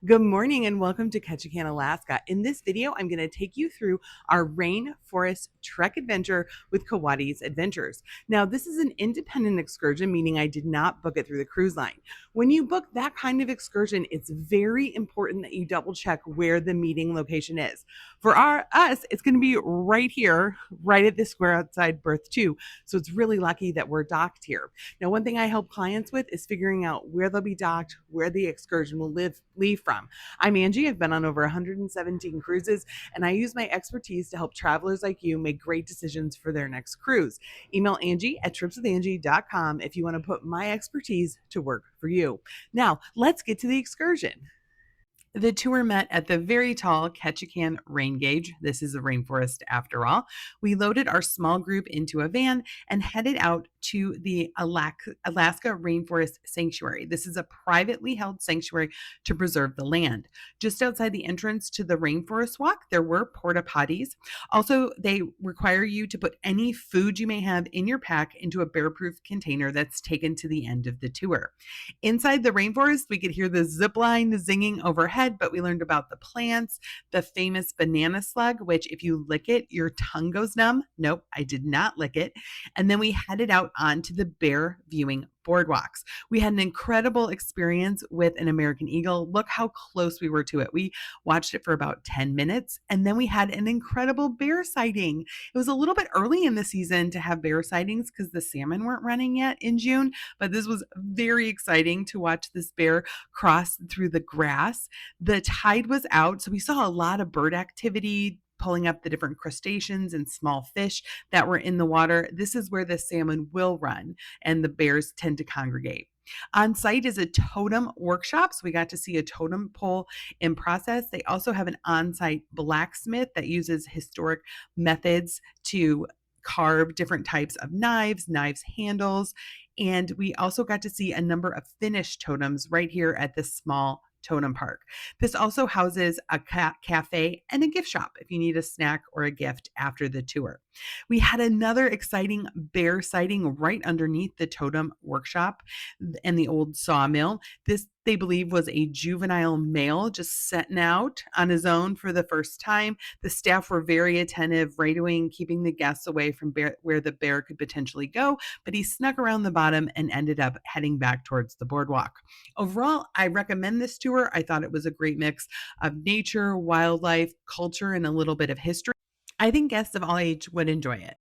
Good morning and welcome to Ketchikan, Alaska. In this video, I'm going to take you through our Rainforest Trek Adventure with Kawanti Adventures. Now, this is an independent excursion, meaning I did not book it through the cruise line. When you book that kind of excursion, it's very important that you double check where the meeting location is. For us, it's going to be right here, right at this square outside Berth 2. So it's really lucky that we're docked here. Now, one thing I help clients with is figuring out where they'll be docked, where the excursion will leave from. I'm Angie. I've been on over 117 cruises, and I use my expertise to help travelers like you make great decisions for their next cruise. Email Angie at tripswithangie.com if you want to put my expertise to work for you. Now, let's get to the excursion. The tour met at the very tall Ketchikan rain gauge. This is a rainforest after all. We loaded our small group into a van and headed out to the Alaska Rainforest Sanctuary. This is a privately held sanctuary to preserve the land. Just outside the entrance to the Rainforest Walk, there were porta potties. Also, they require you to put any food you may have in your pack into a bear-proof container that's taken to the end of the tour. Inside the rainforest, we could hear the zip line zinging overhead, but we learned about the plants, the famous banana slug, which if you lick it, your tongue goes numb. Nope, I did not lick it. And then we headed out onto the bear viewing boardwalks. We had an incredible experience with an American eagle. Look how close we were to it. We watched it for about 10 minutes, and then we had an incredible bear sighting. It was a little bit early in the season to have bear sightings because the salmon weren't running yet in June, but this was very exciting to watch this bear cross through the grass. The tide was out, so we saw a lot of bird activity, pulling up the different crustaceans and small fish that were in the water. This is where the salmon will run and the bears tend to congregate. On site is a totem workshop, so we got to see a totem pole in process. They also have an on-site blacksmith that uses historic methods to carve different types of knives handles, and we also got to see a number of finished totems right here at this small totem park. This also houses a cafe and a gift shop if you need a snack or a gift after the tour. We had another exciting bear sighting right underneath the totem workshop and the old sawmill. This, they believe, was a juvenile male just setting out on his own for the first time. The staff were very attentive, radioing, keeping the guests away from where the bear could potentially go, but he snuck around the bottom and ended up heading back towards the boardwalk. Overall, I recommend this tour. I thought it was a great mix of nature, wildlife, culture, and a little bit of history. I think guests of all age would enjoy it.